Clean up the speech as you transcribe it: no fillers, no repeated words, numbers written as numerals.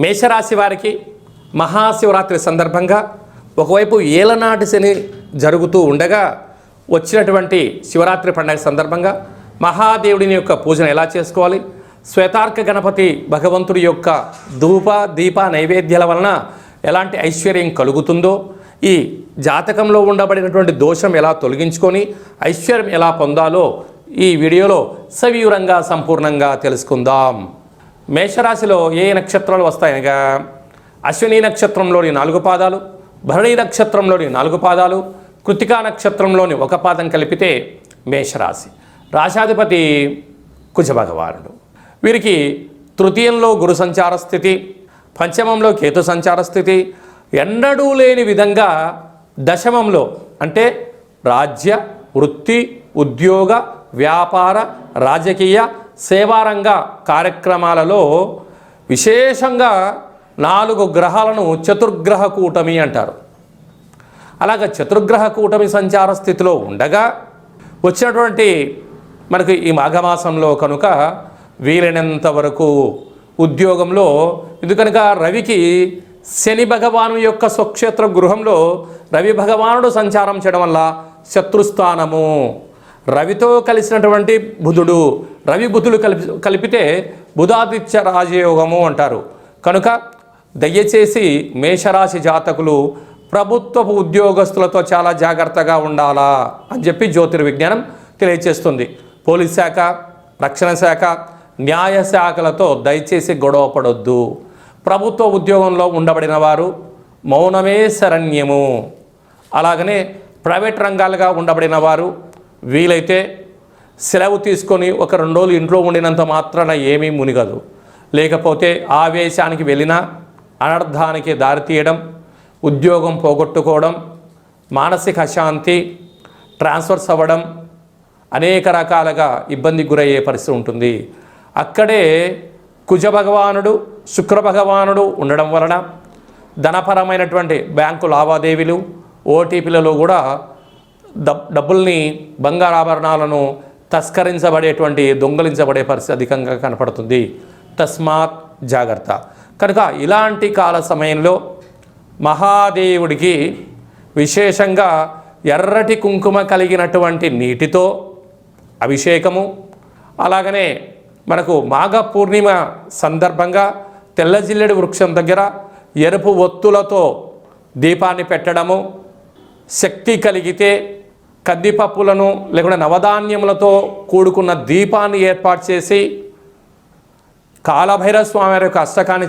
మేషరాశి వారికి మహాశివరాత్రి సందర్భంగా ఒకవైపు ఏలనాటి శని జరుగుతూ ఉండగా వచ్చినటువంటి శివరాత్రి పండుగ సందర్భంగా మహాదేవుడిని యొక్క పూజను ఎలా చేసుకోవాలి, శ్వేతార్క గణపతి భగవంతుడి యొక్క ధూప దీప నైవేద్యాల వలన ఎలాంటి ఐశ్వర్యం కలుగుతుందో, ఈ జాతకంలో ఉండబడినటువంటి దోషం ఎలా తొలగించుకొని ఐశ్వర్యం ఎలా పొందాలో ఈ వీడియోలో సవివరంగా సంపూర్ణంగా తెలుసుకుందాం. మేషరాశిలో ఏ నక్షత్రాలు వస్తాయనగా అశ్విని నక్షత్రంలోని 4 పాదాలు, భరణి నక్షత్రంలోని 4 పాదాలు, కృతికా నక్షత్రంలోని 1 పాదం కలిపితే మేషరాశి. రాశాధిపతి కుజభగవానుడు. వీరికి తృతీయంలో గురు సంచార స్థితి, పంచమంలో కేతు సంచార స్థితి, ఎన్నడూ లేని విధంగా దశమంలో అంటే రాజ్య వృత్తి ఉద్యోగ వ్యాపార రాజకీయ సేవారంగ కార్యక్రమాలలో విశేషంగా 4 గ్రహాలను చతుర్గ్రహ కూటమి అంటారు. అలాగ చతుర్గ్రహ కూటమి సంచార స్థితిలో ఉండగా వచ్చినటువంటి మనకు ఈ మాఘమాసంలో కనుక వీలైనంత వరకు ఉద్యోగంలో ఎందుకనక రవికి శని భగవాను యొక్క స్వక్షేత్ర గృహంలో రవి భగవానుడు సంచారం చేయడం వల్ల శత్రుస్థానము, రవితో కలిసినటువంటి బుధుడు, రవి బుధులు కలిపితే బుధాదిత్య రాజయోగము అంటారు. కనుక దయచేసి మేషరాశి జాతకులు ప్రభుత్వపు ఉద్యోగస్తులతో చాలా జాగ్రత్తగా ఉండాలా అని చెప్పి జ్యోతిర్విజ్ఞానం తెలియజేస్తుంది. పోలీస్ శాఖ, రక్షణ శాఖ, న్యాయ శాఖలతో దయచేసి గొడవ పడొద్దు. ప్రభుత్వ ఉద్యోగంలో ఉండబడిన వారు మౌనమే శరణ్యము. అలాగనే ప్రైవేట్ రంగాలుగా ఉండబడిన వారు వీలైతే సెలవు తీసుకొని 1-2 రోజులు ఇంట్లో ఉండినంత మాత్రాన ఏమీ మునిగదు. లేకపోతే ఆవేశానికి వెళ్ళినా అనర్థానికి దారితీయడం, ఉద్యోగం పోగొట్టుకోవడం, మానసిక అశాంతి, ట్రాన్స్ఫర్స్ అవ్వడం, అనేక రకాలుగా ఇబ్బందికి గురయ్యే పరిస్థితి ఉంటుంది. అక్కడే కుజ భగవానుడు శుక్ర భగవానుడు ఉండడం వలన ధనపరమైనటువంటి బ్యాంకు లావాదేవీలు ఓటీపీలలో కూడా డబ్బుల్ని బంగారాభరణాలను తస్కరించబడేటువంటి దొంగలించబడే పరిస్థితి అధికంగా కనపడుతుంది. తస్మాత్ జాగ్రత్త. కనుక ఇలాంటి కాల సమయంలో మహాదేవుడికి విశేషంగా ఎర్రటి కుంకుమ కలిగినటువంటి నీటితో అభిషేకము, అలాగనే మనకు మాఘ పూర్ణిమ సందర్భంగా తెల్ల జిల్లెడు వృక్షం దగ్గర ఎరుపు ఒత్తులతో దీపాన్ని పెట్టడము, శక్తి కలిగితే కందిపప్పులను లేకుంటే నవధాన్యములతో కూడుకున్న దీపాన్ని ఏర్పాటు చేసి కాలభైరవ స్వామి వారి యొక్క అష్టకాన్ని